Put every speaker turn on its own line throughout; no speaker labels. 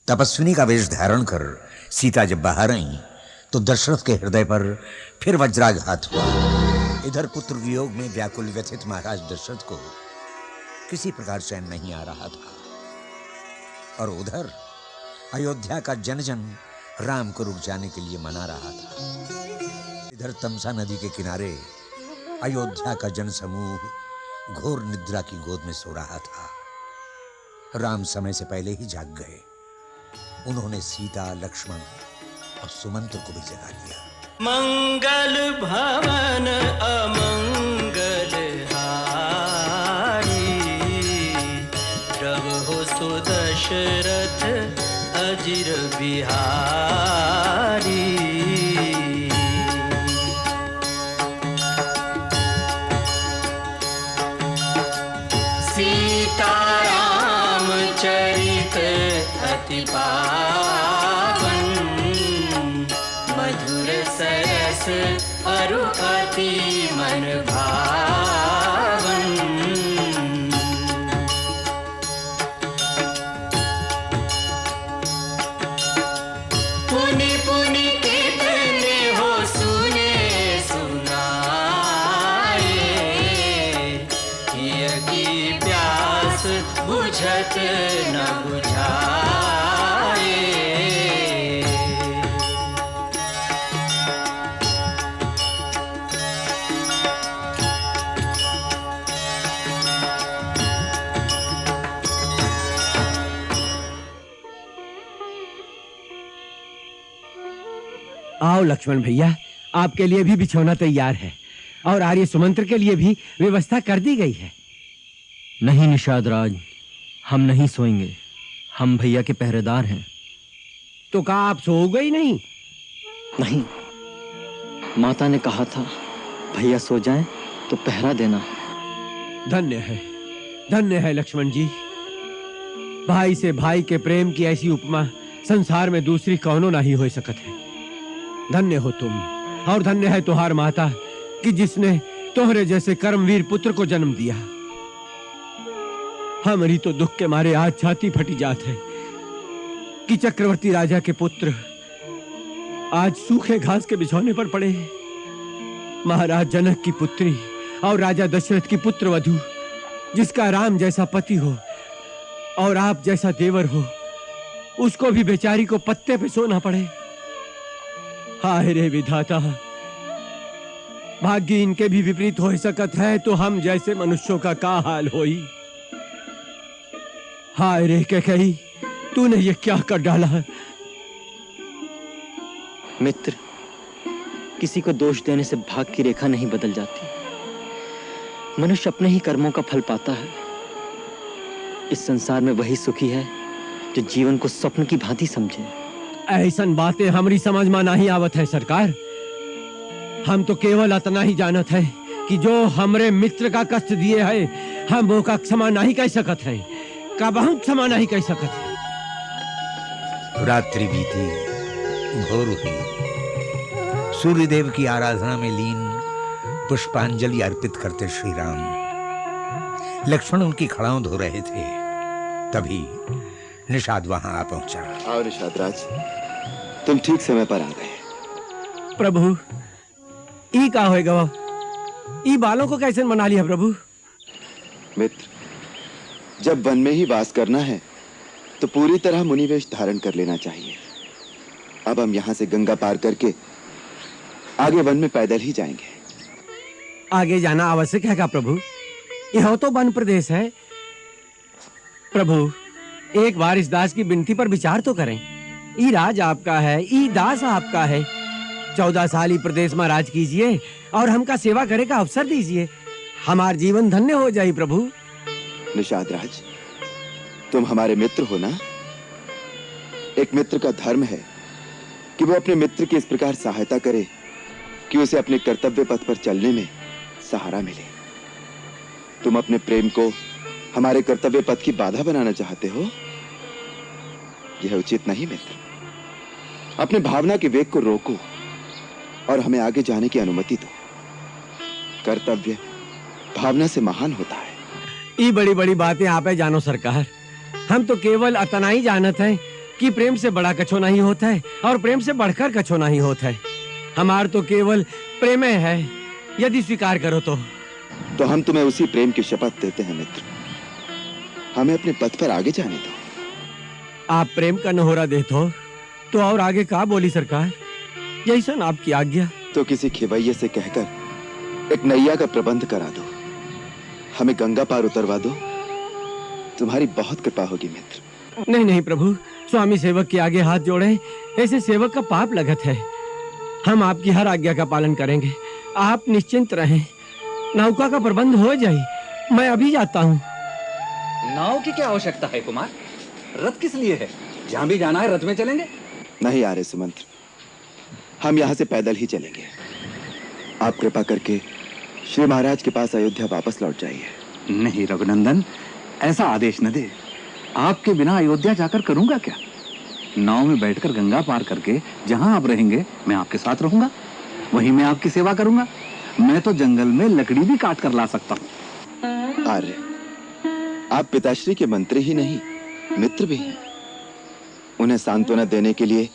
तपस्विनी का वेश धारण कर सीता जब बाहर आई तो दशरथ के हृदय पर फिर वज्राघात हुआ। इधर पुत्र वियोग में व्याकुल व्यथित महाराज दशरथ को किसी प्रकार चैन नहीं आ रहा था, और उधर अयोध्या का जन जन राम को रुक जाने के लिए मना रहा था। इधर तमसा नदी के किनारे अयोध्या का जनसमूह घोर निद्रा की गोद में सो रहा था। राम समय से पहले ही जाग गए। उन्होंने सीता, लक्ष्मण और सुमंत्र को भी जगा लिया।
मंगल भवन अमंगल हारी, प्रभु सुदशरथ अजिर बिहारी। सीताराम चरित अति पावन, मधुर सरस अरु अति मन भावन। पुनि पुनि कितने हो सुने सुनाए, हिय की प्यास बुझत न बुझाए।
आओ लक्ष्मण भैया, आपके लिए भी बिछौना तैयार है और आर्य सुमंत्र के लिए भी व्यवस्था कर दी गई है।
नहीं निषाद राज, हम नहीं सोएंगे। हम भैया के पहरेदार हैं।
तो कहा आप सोओगे ही नहीं?
नहीं, माता ने कहा था भैया सो जाएं तो पहरा देना।
धन्य है लक्ष्मण जी। भाई से भाई के प्रेम की ऐसी उपमा संसार में दूसरी कौनो नहीं हो सकत है। धन्य हो तुम, और धन्य है तुहार माता कि जिसने तोहरे जैसे कर्मवीर पुत्र को जन्म दिया। हमारी तो दुख के मारे आज छाती फटी जात है कि चक्रवर्ती राजा के पुत्र आज सूखे घास के बिछौने पर पड़े। महाराज जनक की पुत्री और राजा दशरथ की पुत्र वधू, जिसका राम जैसा पति हो और आप जैसा देवर हो, उसको भी बेचारी को पत्ते पे सोना पड़े। हाय रे विधाता, भाग्य इनके भी विपरीत हो सकत है तो हम जैसे मनुष्यों का क्या हाल होई। हाय रे कैकेयी, तूने ये क्या कर डाला?
मित्र, किसी को दोष देने से भाग्य की रेखा नहीं बदल जाती। मनुष्य अपने ही कर्मों का फल पाता है। इस संसार में वही सुखी है जो जीवन को स्वप्न की भांति समझे।
ऐसन बातें हमारी समझ में नहीं आवत है सरकार। हम तो केवल इतना ही जानत है कि जो हमरे मित्र का कष्ट दिए है, हम वो का क्षमा नहीं कह सकत है, कबहू क्षमा नहीं कह सकत है।
रात्रि बीती, भोर हुई। सूर्यदेव की आराधना में लीन पुष्पांजलि अर्पित करते श्री राम, लक्ष्मण उनकी खड़ाओं धो रहे थे। तभी निषाद वहां आ पहुंचा।
आओ निषाद राज, तुम ठीक समय पर आ गए।
प्रभु, ई का होएगा? ई बालों को कैसे मना लिया प्रभु?
मित्र, जब वन में ही वास करना है तो पूरी तरह मुनिवेश धारण कर लेना चाहिए। अब हम यहाँ से गंगा पार करके आगे वन में पैदल ही जाएंगे।
आगे जाना आवश्यक है क्या प्रभु? यह तो वन प्रदेश है। प्रभु, एक बार इस दास की विनती पर विचार तो करें। ई राज आपका है, ई दास आपका है। 14 साल ही प्रदेश में राज कीजिए और हमका सेवा करे का अवसर दीजिए। हमार जीवन धन्य हो जाए प्रभु।
निषाद राज, तुम हमारे मित्र हो ना? एक मित्र का धर्म है कि वो अपने मित्र की इस प्रकार सहायता करे कि उसे अपने कर्तव्य पथ पर चलने में सहारा मिले। तुम अपने प्रेम को हमारे कर्तव्य पथ की बाधा बनाना चाहते हो? यह उचित नहीं मित्र। अपने भावना के वेग को रोको और हमें आगे जाने की अनुमति दो। कर्तव्य भावना से महान होता है।
ये बड़ी बड़ी बातें आप जानो सरकार। हम तो केवल अतना ही जानत हैं कि प्रेम से बड़ा कछो नहीं होता है और प्रेम से बढ़कर कछो नहीं होता है। हमार तो केवल प्रेम है, यदि स्वीकार करो तो
हम तुम्हें उसी प्रेम की शपथ देते हैं मित्र। हमें अपने पथ पर आगे जाने दो।
आप प्रेम का नहोरा देते हो तो और आगे का बोली सरकार, यही सन आपकी आज्ञा।
तो किसी खिवैये से कहकर एक नैया का प्रबंध करा दो, हमें गंगा पार उतरवा दो। तुम्हारी बहुत कृपा होगी मित्र।
नहीं नहीं प्रभु, स्वामी सेवक के आगे हाथ जोड़े, ऐसे सेवक का पाप लगत है। हम आपकी हर आज्ञा का पालन करेंगे, आप निश्चिंत रहें। नौका का प्रबंध हो जाए, मैं अभी जाता हूँ।
नाव की क्या आवश्यकता है कुमार? रथ किस लिए है? जहां भी जाना है रथ में चलेंगे।
नहीं आर्य सुमंत्र, हम यहाँ से पैदल ही चलेंगे। आप कृपा करके श्री महाराज के पास अयोध्या वापस लौट जाइए।
नहीं रघुनंदन, ऐसा आदेश न दे। आपके बिना अयोध्या जाकर करूंगा क्या? नाव में बैठकर गंगा पार करके जहां आप रहेंगे मैं आपके साथ रहूंगा, वहीं मैं आपकी सेवा करूंगा। मैं तो जंगल में लकड़ी भी काट कर ला सकता हूँ।
आर्य, आप पिताश्री के मंत्री ही नहीं मित्र भी हैं। उन्हें सांत्वना देने के लिए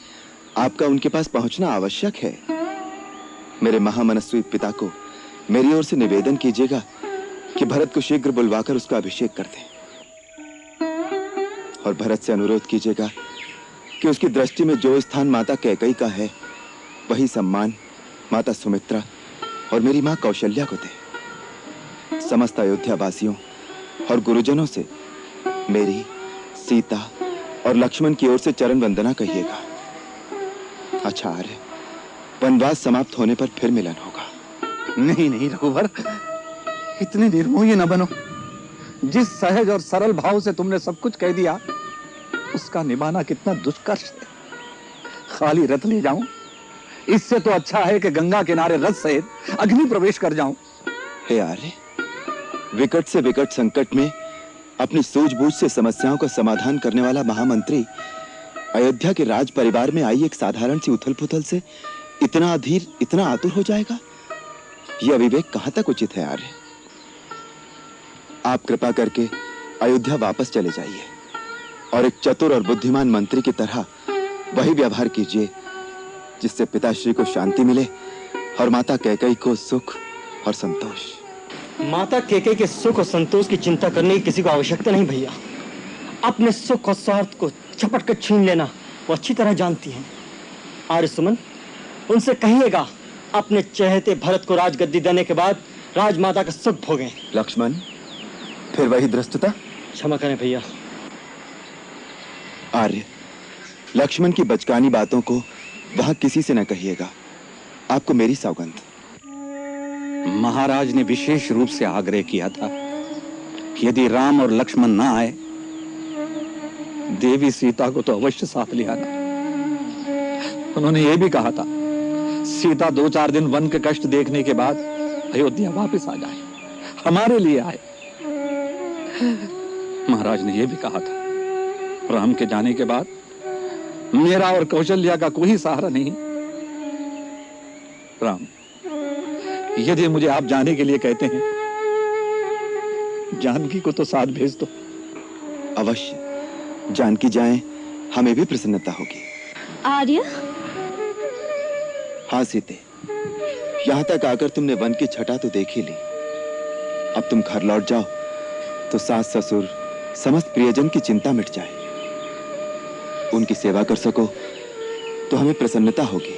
आपका उनके पास पहुंचना आवश्यक है। मेरे महामनस्वी पिता को मेरी ओर से निवेदन कीजिएगा कि भरत को शीघ्र बुलवाकर उसका अभिषेक कर दें, और भरत से अनुरोध कीजिएगा कि उसकी दृष्टि में जो स्थान माता कैकेयी का है वही सम्मान माता सुमित्रा और मेरी मां कौशल्या को दे। समस्त अयोध्या वासियों और गुरुजनों से मेरी, सीता और लक्ष्मण की ओर से चरण वंदना कहिएगा। अच्छा आर्य, वनवास समाप्त होने पर फिर मिलन होगा।
नहीं नहीं रघुवर, इतने निर्मोही न बनो। जिस सहज और सरल भाव से तुमने सब कुछ कह दिया, उसका निभाना कितना दुष्कर है। खाली रथ ले जाऊं, इससे तो अच्छा है कि गंगा किनारे रथ सहित अग्नि प्रवेश कर जाऊं।
हे आर्य, विकट से विकट संकट में अपनी सूझबूझ से समस्याओं का समाधान करने वाला महामंत्री अयोध्या के राज परिवार में आई एक साधारण सी उथल पुथल से इतना अधीर, इतना आतुर हो जाएगा? यह अविवेक कहां तक उचित है आर्य? आप कृपा करके अयोध्या वापस चले जाइए और एक चतुर और बुद्धिमान मंत्री की तरह वही व्यवहार कीजिए जिससे पिताश्री को शांति मिले और माता कैकेयी को सुख और संतोष।
माता कैकेयी के सुख और संतोष की चिंता करने की किसी को आवश्यकता नहीं भैया। अपने सुख और स्वार्थ को झपट कर छीन लेना वो अच्छी तरह जानती हैं। आर्य सुमन, उनसे कहिएगा अपने चहेते भरत को राजगद्दी देने के बाद राजमाता का सुख भोगें।
लक्ष्मण, फिर वही धृष्टता?
क्षमा करें भैया।
आर्य, लक्ष्मण की बचकानी बातों को वहां किसी से न कहिएगा, आपको मेरी सौगंध।
महाराज ने विशेष रूप से आग्रह किया था कि यदि राम और लक्ष्मण ना आए, देवी सीता को तो अवश्य साथ ले आना। उन्होंने यह भी कहा था सीता 2-4 दिन वन के कष्ट देखने के बाद अयोध्या वापस आ जाए, हमारे लिए आए। महाराज ने यह भी कहा था राम के जाने के बाद मेरा और कौशल्या का कोई सहारा नहीं। राम, यदि मुझे आप जाने के लिए कहते हैं, जानकी को तो साथ भेज दो।
अवश्य, जानकी जाएं, हमें भी प्रसन्नता होगी।
आर्य,
हाँ सीते, यहां तक आकर तुमने वन की छटा तो देख ही ली। अब तुम घर लौट जाओ तो सास ससुर समस्त प्रियजन की चिंता मिट जाए। उनकी सेवा कर सको तो हमें प्रसन्नता होगी।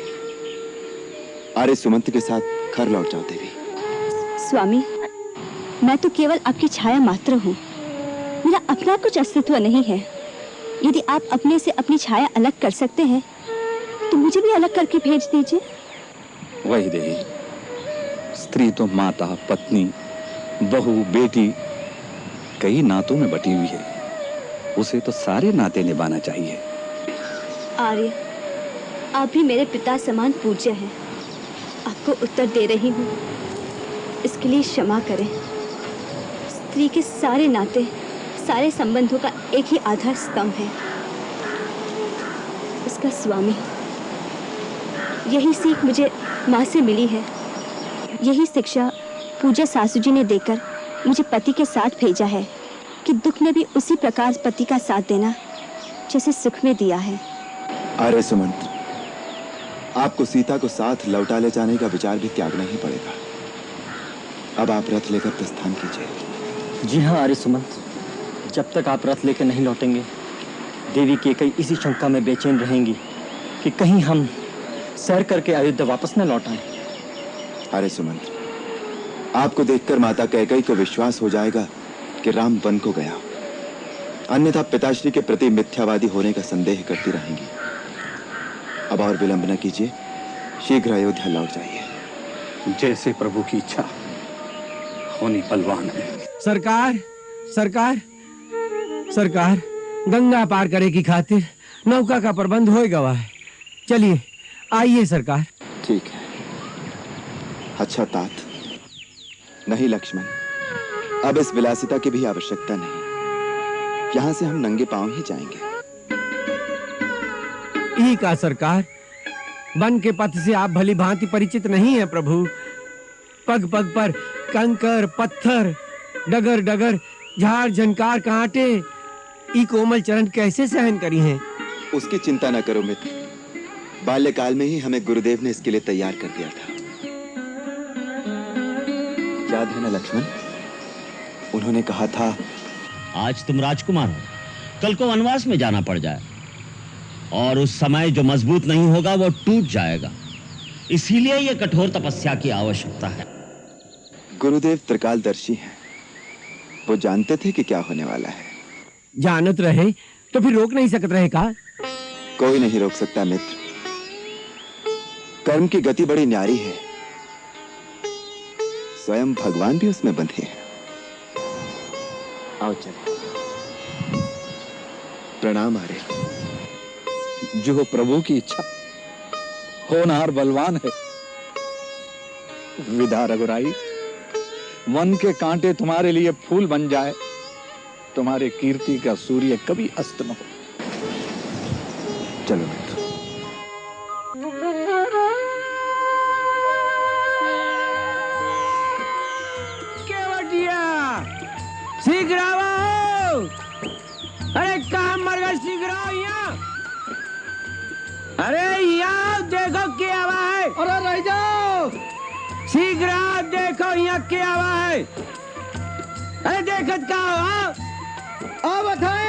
आर्य सुमंत के साथ घर लौट जाओ देवी।
स्वामी, मैं तो केवल आपकी छाया मात्र हूँ। मेरा अपना कुछ अस्तित्व नहीं है। यदि आप अपने से अपनी छाया अलग कर सकते हैं तो मुझे भी अलग करके भेज दीजिए।
वही देवी, स्त्री तो माता, पत्नी, बहू, बेटी, कई नातों में बटी हुई है। उसे तो सारे नाते निभाना चाहिए।
आर्य, आप भी मेरे पिता समान पूज्य हैं। आपको उत्तर दे रही हूँ, इसके लिए क्षमा करें। स्त्री के सारे नाते, सारे संबंधों का एक ही आधार स्तंभ है, उसका स्वामी। यही सीख मुझे माँ से मिली है। यही शिक्षा पूज्य सासू जी ने देकर मुझे पति के साथ भेजा है कि दुख में भी उसी प्रकार पति का साथ देना जैसे सुख में दिया है।
आर्य सुमंत्र, आपको सीता को साथ लौटा ले जाने का विचार भी त्यागना ही पड़ेगा। अब आप रथ लेकर प्रस्थान कीजिए।
जी हाँ आर्य सुमंत, जब तक आप रथ लेकर नहीं लौटेंगे देवी केकई इसी शंका में बेचैन रहेंगी कि कहीं हम सैर करके अयोध्या वापस न लौट आए।
आर्य सुमंत्र, आपको देखकर माता कैकई को विश्वास हो जाएगा कि राम वन को गया, अन्यथा पिताश्री के प्रति मिथ्यावादी होने का संदेह करती रहेंगी। अब और विलंब न कीजिए, शीघ्र अयोध्या लौट जाइए।
जैसे प्रभु की इच्छा होनी बलवान है।
सरकार सरकार सरकार, गंगा पार करे की खातिर नौका का प्रबंध हो गवा है। चलिए आइए सरकार।
ठीक है। अच्छा तात, नहीं लक्ष्मण, अब इस विलासिता की भी आवश्यकता नहीं। यहां से हम नंगे पांव ही जाएंगे।
यही का सरकार, वन के पथ से आप भली भांति परिचित नहीं है प्रभु। पग पग पर कंकर पत्थर, डगर डगर, झाड़ झंकार कांटे, ई कोमल चरण कैसे सहन करी हैं?
उसकी चिंता न करो मित्र, बाल्यकाल में ही हमें गुरुदेव ने इसके लिए तैयार कर दिया था। याद है ना लक्ष्मण, उन्होंने कहा था
आज तुम राजकुमार हो, कल को वनवास में जाना पड़ जाए और उस समय जो मजबूत नहीं होगा वो टूट जाएगा। इसीलिए ये कठोर तपस्या की आवश्यकता है।
गुरुदेव त्रिकालदर्शी हैं, वो जानते थे कि क्या होने वाला है।
जानत रहे तो फिर रोक नहीं सकत रहे का?
कोई नहीं रोक सकता मित्र, कर्म की गति बड़ी न्यारी है, स्वयं भगवान भी उसमें बंधे हैं।
आओ चले।
प्रणाम आर्य।
जो प्रभु की इच्छा, होनहार बलवान है। विदा रघुराई, वन के कांटे तुम्हारे लिए फूल बन जाए, तुम्हारे कीर्ति का सूर्य कभी अस्त न हो।
चलो मित्र।
केवटिया, शीघ्र आओ। अरे कहाँ मर गए, शीघ्र आओ यहाँ। अरे यहाँ देखो क्या हुआ है। अरे रह जाओ, शीघ्र आओ, देखो यहाँ क्या हुआ है। अरे देखत का हो, आवत है।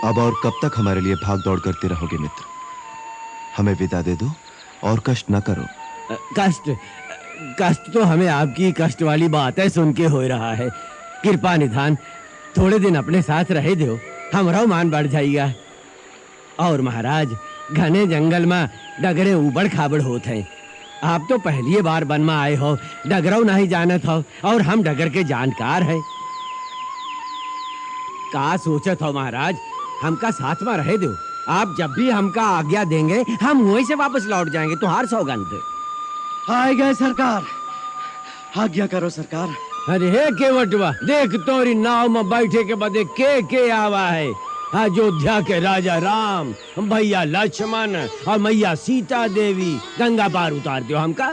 अब और कब तक हमारे लिए भाग दौड़ करते रहोगे मित्र? हमें विदा दे दो और कष्ट न करो।
कष्ट तो हमें आपकी कष्ट वाली बातें सुन के हो रहा है। कृपा निधान थोड़े दिन अपने साथ रहे दो, हमारा मान बढ़ जाएगा। और महाराज, घने जंगल में डगरे उबड़ खाबड़ होते हैं। आप तो पहली बार वन में आए हो, डगरऊ नहीं जानत हो, और हम डगर के जानकार हैं। का सोचत हो महाराज, हमका साथ में रहे दो। आप जब भी हमका आज्ञा देंगे हम वहीं से वापस लौट जाएंगे, तुम्हार सौगंध।
आए गए सरकार, आज्ञा करो सरकार।
अरे हे केवटवा, देख तोरी नाव में बैठे के बदे के आवा है। अयोध्या के राजा राम, भैया लक्ष्मण और मैया सीता देवी गंगा पार उतार दो हमका।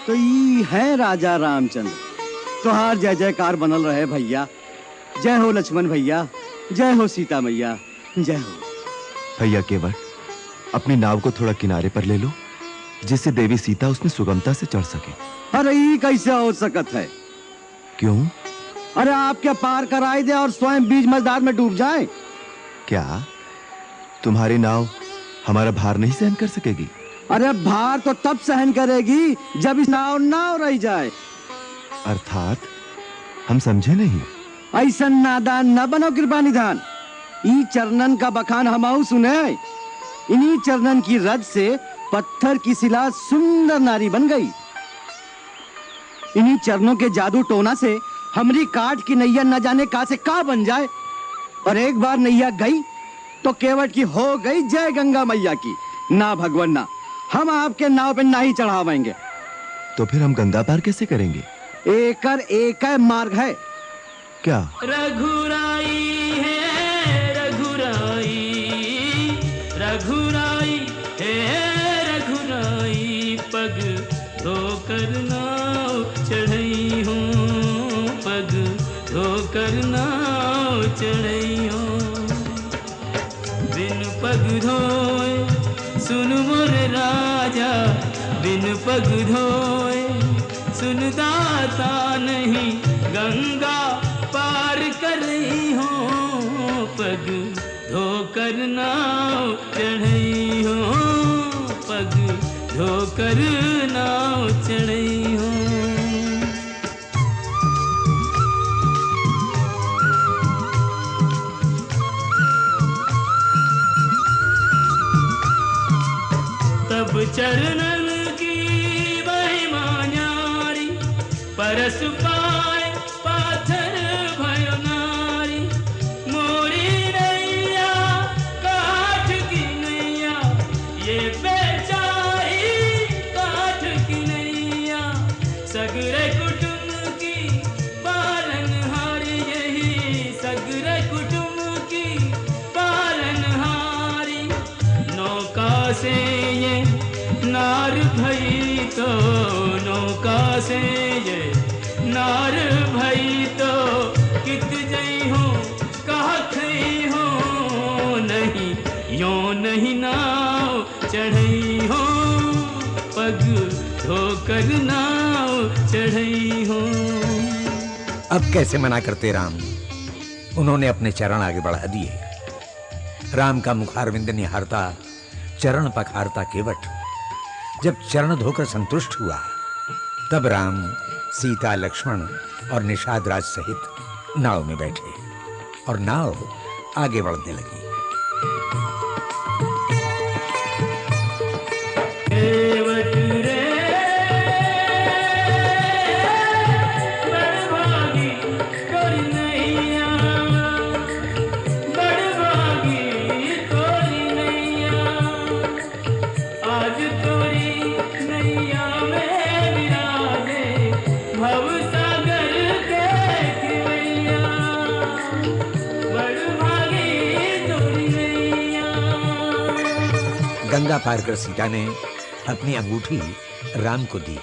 तो ये है राजा रामचंद्र, तुहार जय जयकार बनल रहे भैया। जय हो लक्ष्मण भैया, जय हो सीता मैया, जय हो।
भैया केवट, अपनी नाव को थोड़ा किनारे पर ले लो, जिससे देवी सीता उसमें सुगमता से चढ़ सके।
अरे ये कैसे हो सकत है?
क्यों?
अरे आप क्या पार कराई दे और स्वयं बीच मझधार में डूब जाए?
क्या तुम्हारी नाव हमारा भार नहीं सहन कर सकेगी?
अरे भार तो तब सहन करेगी जब इस नाव रह जाए।
अर्थात हम समझे नहीं।
ऐसा नादान न बनो कृपा निधान। ई चरणन का बखान हमाऊ सुने। इन्हीं चरणन की रज से पत्थर की शिला सुंदर नारी बन गई। इन्हीं चरणों के जादू टोना से हमरी काट की नैया न जाने का से का बन जाए। और एक बार नैया गई तो केवट की हो गई जय गंगा मैया की। ना भगवान ना, हम आपके नाव पे ना ही चढ़ावेंगे।
तो फिर हम गंगा पार कैसे करेंगे?
एक मार्ग है।
क्या?
रघुराई है रघुराई, रघुराई है रघुराई, पग धोकर नाव चढ़ई हूँ, पग धोकर नाव चढ़ई हूँ। पग धोए, सुन मोर राजा बिन पग धोए, सुन दाता नहीं गंगा पार कर रही हो, पग धोकर नाव चढ़ई हो, पग धोकर नाव चढ़ई हो। तब चरणन की महिमा न्यारी, परस पाए पाथर भयो नारी, मोरी नैया काठ की नैया, ये बेचारी काठ की नैया, सगरे कुटुंब की पालनहारी, यही सगरे कुटुंब की पालनहारी, नौका से ये नार भई तो, नौका से ये नार भई तो, कित जई हो कहा खई हो, नहीं यो नहीं नाव चढ़ई हो, पग धोकर नाव चढ़ई हो।
अब कैसे मना करते राम, उन्होंने अपने चरण आगे बढ़ा दिए। राम का मुखारविंद निहारता, चरण पखारता केवट। जब चरण धोकर संतुष्ट हुआ, तब राम सीता लक्ष्मण और निषाद राज सहित नाव में बैठे और नाव आगे बढ़ने लगी।
केवट रे बड़भागी तोरी नैया, बड़भागी तोरी नैया, आज तोरी नैया में विराजे भव सागर के खिवैया, बड़भागी तोरी नैया।
गंगा पार कर सीता ने अपनी अंगूठी राम को दी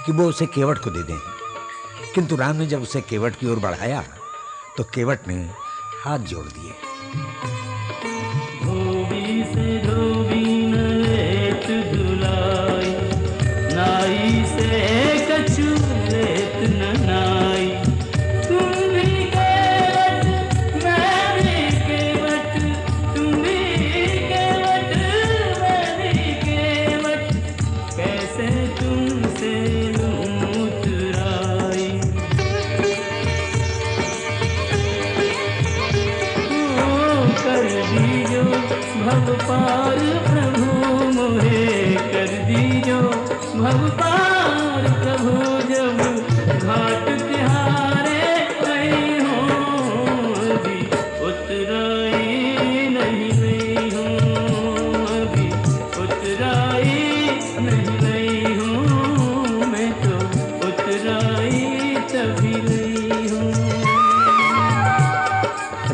कि वो उसे केवट को दे दें, किंतु राम ने जब उसे केवट की ओर बढ़ाया तो केवट ने हाथ जोड़ दिए।
धोबी से धोबी न लेत धुलाई, नाई से कछु लेत न नाई, तुम भी केवट मैं भी केवट, तुम भी केवट मैं भी केवट, कैसे तुमसे उतराई। कर दीजो भव पार प्रभु मोहे, कर दीजो भव पार प्रभु, जब घाट तिहारे गई हो, अभी उतराई नहीं हूँ, अभी उतराई नहीं हूँ, मैं तो उतराई तभी नहीं हूँ।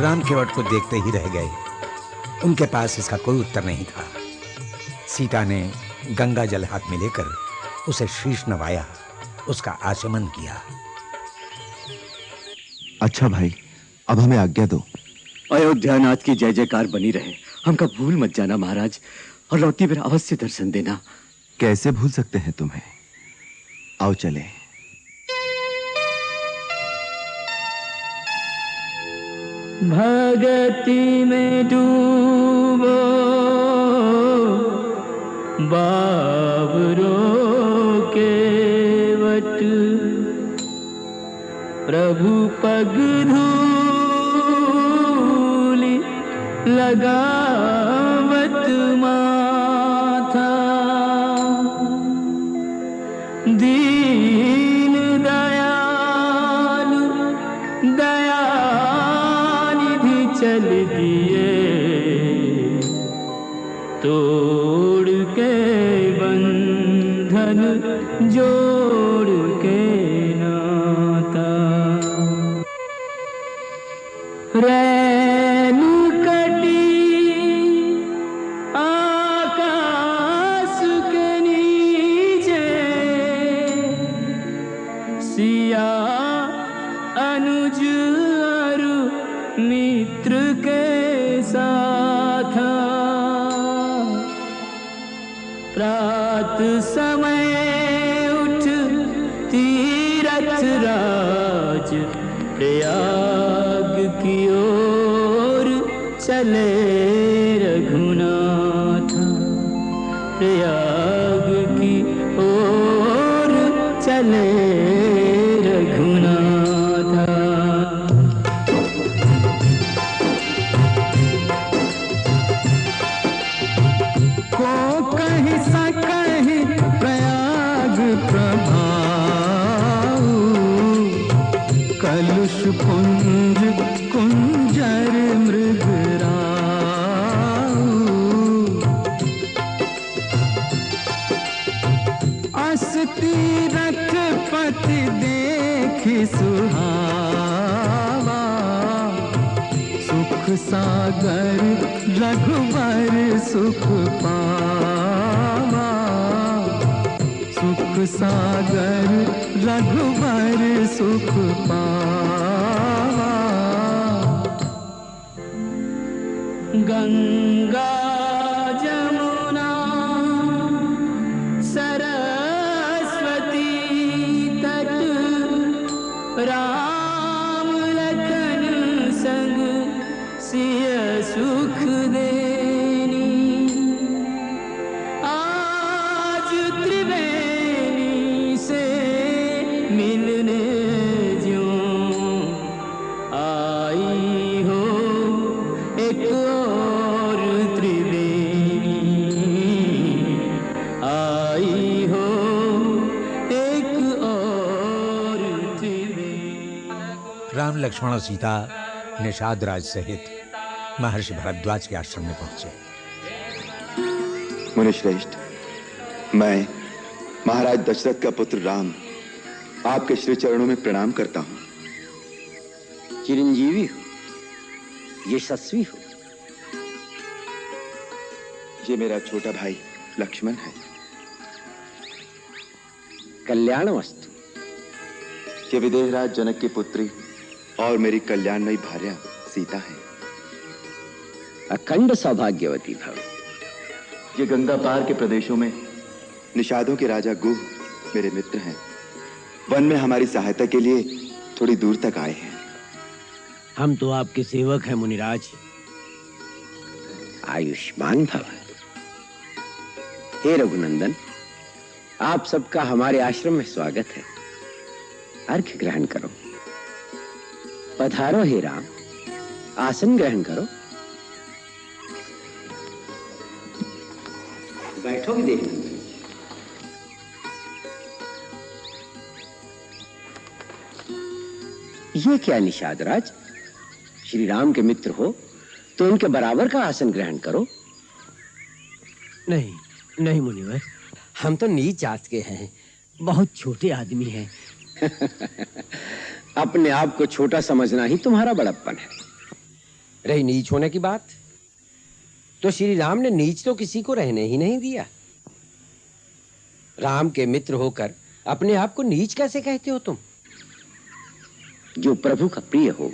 राम केवट को देखते ही रह गए, उनके पास इसका कोई उत्तर नहीं था। सीता ने गंगा जल हाथ में लेकर उसे शीश नवाया, उसका आचमन किया।
अच्छा भाई, अब हमें आज्ञा दो।
अयोध्यानाथ की जय जयकार बनी रहे। हमका भूल मत जाना महाराज, और लौटी फिर अवश्य दर्शन देना।
कैसे भूल सकते हैं तुम्हें, आओ चले।
भगति में डूबो बाबरो केवट, प्रभु पग धूलि लगावत माथा, दीन दयालु दयानिधि चल दिए, तोड़ के बंधन जोड़ के नाता, रैनु कटी आकाश के नीचे, सिया अनुज अरु मित्र के साथ। प्रात समय उठ तीरथ राज प्रयाग की ओर चले रघुनाथ, प्रयाग की ओर चले रघुनाथ।
को कहीं सकहि प्रयाग प्रभाऊ, कलुष पुंज कुंजर मृगराऊ। अस तीरथ पति देखि सुहावा, सुख सागर रघुवर सुख पावा। सुख सागर रघुवर सुख पावा।
गंगा जमुना सरस्वती तट, राम लखन संग सिय सुख देनी। आज त्रिवेणी से मिलने ज्यों आई हो एक और त्रिवेणी, आई हो एक और त्रिवेणी।
राम लक्ष्मण और सीता निषाद राज सहित महर्षि भरद्वाज के आश्रम में पहुंचे।
मुनिश्रेष्ठ, मैं महाराज दशरथ का पुत्र राम आपके श्री चरणों में प्रणाम करता हूं।
चिरंजीवी हो, यशस्वी हो।
ये मेरा छोटा भाई लक्ष्मण है।
कल्याण वस्तु।
ये विदेहराज जनक की पुत्री और मेरी कल्याणमयी भार्या सीता है।
अखंड सौभाग्यवती भव।
ये गंगा पार के प्रदेशों में निषादों के राजा गुह मेरे मित्र हैं। वन में हमारी सहायता के लिए थोड़ी दूर तक आए हैं।
हम तो आपके सेवक हैं मुनिराज। आयुष्मान भव। हे रघुनंदन, आप सबका हमारे आश्रम में स्वागत है। अर्घ्य ग्रहण करो। पधारो हे राम, आसन ग्रहण करो। बैठो भी देख। ये क्या निषाद राज, श्री राम के मित्र हो तो उनके बराबर का आसन ग्रहण करो।
नहीं नहीं मुनिवर, हम तो नीच जात के हैं, बहुत छोटे आदमी हैं।
अपने आप को छोटा समझना ही तुम्हारा बड़प्पन है।
रही नीच होने की बात, तो श्री राम ने नीच तो किसी को रहने ही नहीं दिया। राम के मित्र होकर अपने आप को नीच कैसे कहते हो तुम?
जो प्रभु का प्रिय हो,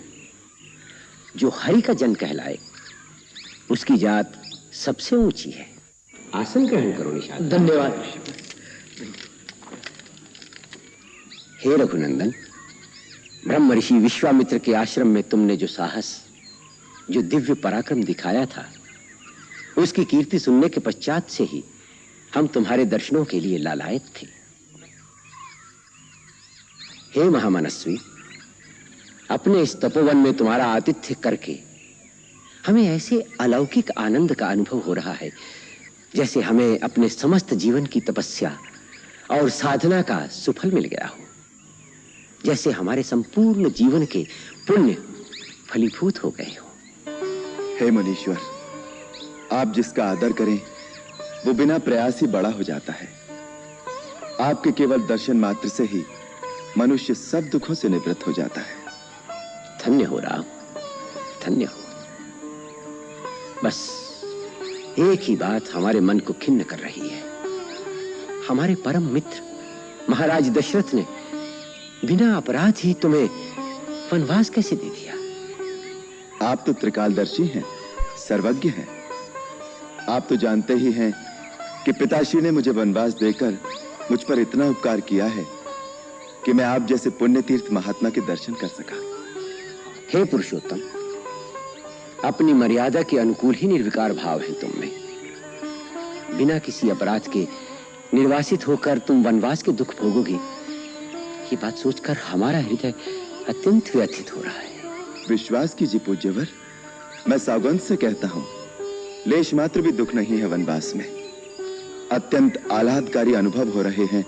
जो हरि का जन कहलाए, उसकी जात सबसे ऊंची है। आसन ग्रहण करो निषाद।
धन्यवाद।
हे रघुनंदन, ब्रह्म ऋषि विश्वामित्र के आश्रम में तुमने जो साहस, जो दिव्य पराक्रम दिखाया था, उसकी कीर्ति सुनने के पश्चात से ही हम तुम्हारे दर्शनों के लिए लालायत थे। हे महामनस्वी, अपने इस तपोवन में तुम्हारा आतिथ्य करके हमें ऐसे अलौकिक आनंद का अनुभव हो रहा है जैसे हमें अपने समस्त जीवन की तपस्या और साधना का सुफल मिल गया हो, जैसे हमारे संपूर्ण जीवन के पुण्य फलीभूत हो गए हो।
हे मुनीश्वर, आप जिसका आदर करें वो बिना प्रयास ही बड़ा हो जाता है। आपके केवल दर्शन मात्र से ही मनुष्य सब दुखों से निवृत्त हो जाता है।
धन्य हो राम, धन्य हो। बस एक ही बात हमारे मन को खिन्न कर रही है। हमारे परम मित्र महाराज दशरथ ने बिना अपराध ही तुम्हें वनवास कैसे दे दिया?
आप तो त्रिकालदर्शी हैं, सर्वज्ञ हैं। आप तो जानते ही हैं कि पिताश्री ने मुझे वनवास देकर मुझ पर इतना उपकार किया है कि मैं आप जैसे पुण्य तीर्थ महात्मा के दर्शन कर सका।
हे पुरुषोत्तम, अपनी मर्यादा के अनुकूल ही निर्विकार भाव है तुम में। बिना किसी अपराध के निर्वासित होकर तुम वनवास के दुख भोगोगे, ये बात सोचकर हमारा हृदय अत्यंत व्यथित हो रहा है।
विश्वास कीजिए पूज्यवर, मैं सौगंध से कहता हूं, लेश मात्र भी दुख नहीं है वनवास में। अत्यंत आह्लादकारी अनुभव हो रहे हैं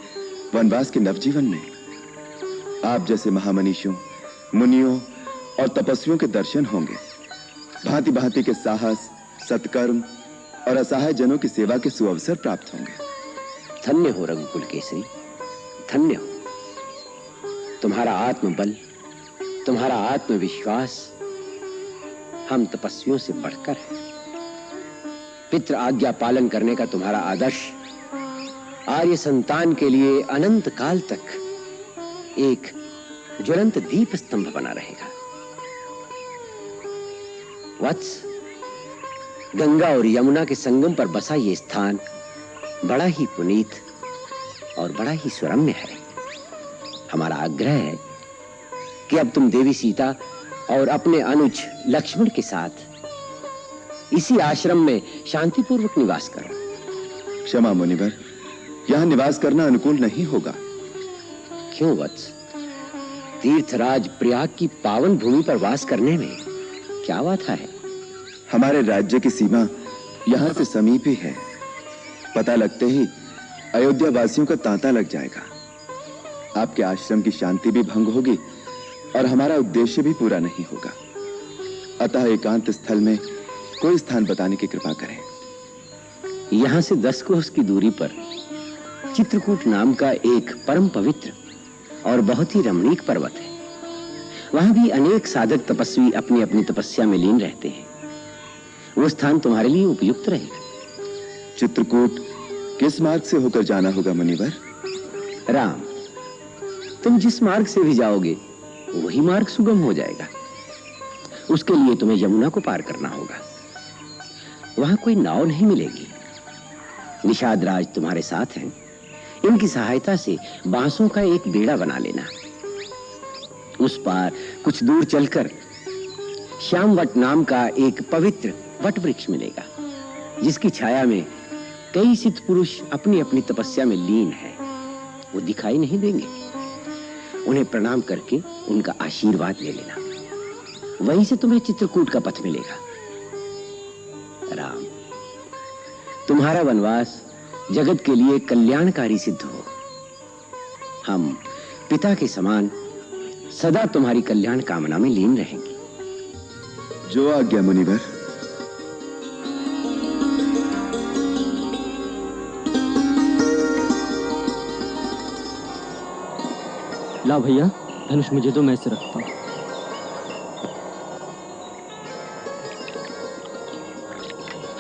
वनवास के नवजीवन में। आप जैसे महामनीषियों, मुनियों और तपस्वियों के दर्शन होंगे। भांति भांति के साहस, सत्कर्म और असहाय जनों की सेवा के सुअवसर प्राप्त होंगे।
धन्य हो रघुकुल केसरी, धन्य हो। तुम्हारा आत्मबल, तुम्हारा आत्मविश्वास हम तपस्वियों से बढ़कर है। पितृ आज्ञा पालन करने का तुम्हारा आदर्श आर्य संतान के लिए अनंत काल तक एक ज्वलंत दीप स्तंभ बना रहेगा। वत्स, गंगा और यमुना के संगम पर बसा ये स्थान बड़ा ही पुनीत और बड़ा ही सुरम्य है। हमारा आग्रह है कि अब तुम देवी सीता और अपने अनुज लक्ष्मण के साथ इसी आश्रम में शांतिपूर्वक निवास करो।
क्षमा मुनिवर, यहां निवास करना अनुकूल नहीं होगा।
क्यों वत्स? तीर्थराज प्रयाग की पावन भूमि पर वास करने में क्या बाधा है?
हमारे राज्य की सीमा यहां से समीप ही है। पता लगते ही अयोध्या वासियों का तांता लग जाएगा। आपके आश्रम की शांति भी भंग होगी और हमारा उद्देश्य भी पूरा नहीं होगा। अतः एकांत स्थल में कोई स्थान बताने की कृपा करें।
यहां से 10 कोस की दूरी पर चित्रकूट नाम का एक परम पवित्र और बहुत ही रमणीक पर्वत है। वहां भी अनेक साधक तपस्वी अपनी अपनी तपस्या में लीन रहते हैं। वो स्थान तुम्हारे लिए उपयुक्त रहेगा।
चित्रकूट किस मार्ग से होकर जाना होगा मुनिवर?
राम, तुम जिस मार्ग से भी जाओगे वही मार्ग सुगम हो जाएगा। उसके लिए तुम्हें यमुना को पार करना होगा। वहां कोई नाव नहीं मिलेगी। निषाद राज तुम्हारे साथ हैं। इनकी सहायता से बांसों का एक बेड़ा बना लेना। उस पार कुछ दूर चलकर श्यामवट नाम का एक पवित्र वट वृक्ष मिलेगा, जिसकी छाया में कई सिद्ध पुरुष अपनी अपनी तपस्या में लीन हैं। वो दिखाई नहीं देंगे। उन्हें प्रणाम करके उनका आशीर्वाद ले लेना। वहीं से तुम्हें चित्रकूट का पथ मिलेगा। राम, तुम्हारा वनवास जगत के लिए कल्याणकारी सिद्ध हो। हम पिता के समान सदा तुम्हारी कल्याण कामना में लीन रहेंगे।
जो आज्ञा मुनिवर।
ला भैया, धनुष मुझे दो, मैं इसे रखता हूं।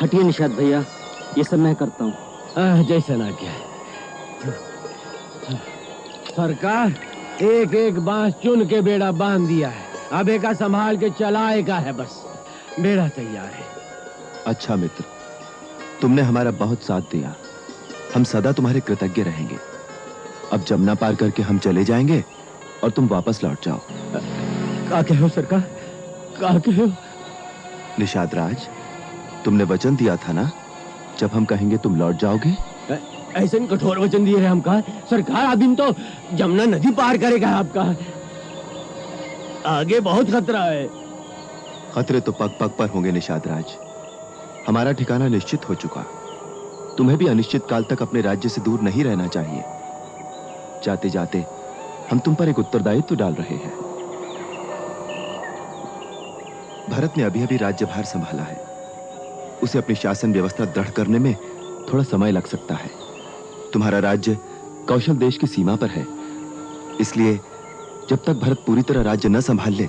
हटिए निषाद भैया, ये सब मैं करता हूँ।
जैसा ना क्या सरकार, एक एक बांस चुन के बेड़ा बांध दिया है। अब एक संभाल के चलाएगा है, बस बेड़ा तैयार है।
अच्छा मित्र, तुमने हमारा बहुत साथ दिया। हम सदा तुम्हारे कृतज्ञ रहेंगे। अब जमुना पार करके हम चले जाएंगे और तुम वापस लौट जाओ।
क्या कहो सरकार, क्या कहो?
निषाद राज, तुमने वचन दिया था ना, जब हम कहेंगे तुम लौट जाओगे।
ऐसे कठोर वचन दिए हैं हमका सरकार। आदिम तो जमुना नदी पार करेगा आपका। आगे बहुत खतरा है।
खतरे तो पग पग पर होंगे निषाद राज। हमारा ठिकाना निश्चित हो चुका। तुम्हें भी अनिश्चित काल तक अपने राज्य से दूर नहीं रहना चाहिए। जाते जाते हम तुम पर एक उत्तरदायित्व डाल रहे हैं। भरत ने अभी अभी राज्यभार संभाला है। उसे अपनी शासन व्यवस्था दृढ़ करने में थोड़ा समय लग सकता है। तुम्हारा राज्य कौशल देश की सीमा पर है, इसलिए जब तक भरत पूरी तरह राज्य न संभाल ले,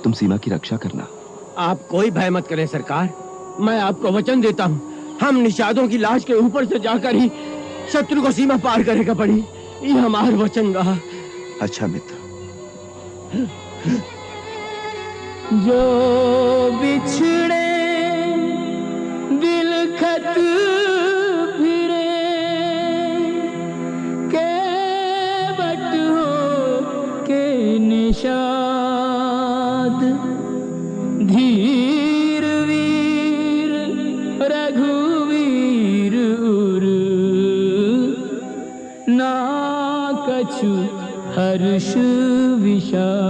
तुम सीमा की रक्षा करना।
आप कोई भय मत करें सरकार। मैं आपको वचन देता हूँ, हम निषादों की लाश के ऊपर से जाकर ही शत्रु को सीमा पार करेगा पड़ी। ये हमारा वचन रहा।
अच्छा मित्र।
जो बिछड़े दिल खत फिरे, निषाद धीर वीर रघुवीर उर ना कछु हर्ष विषाद।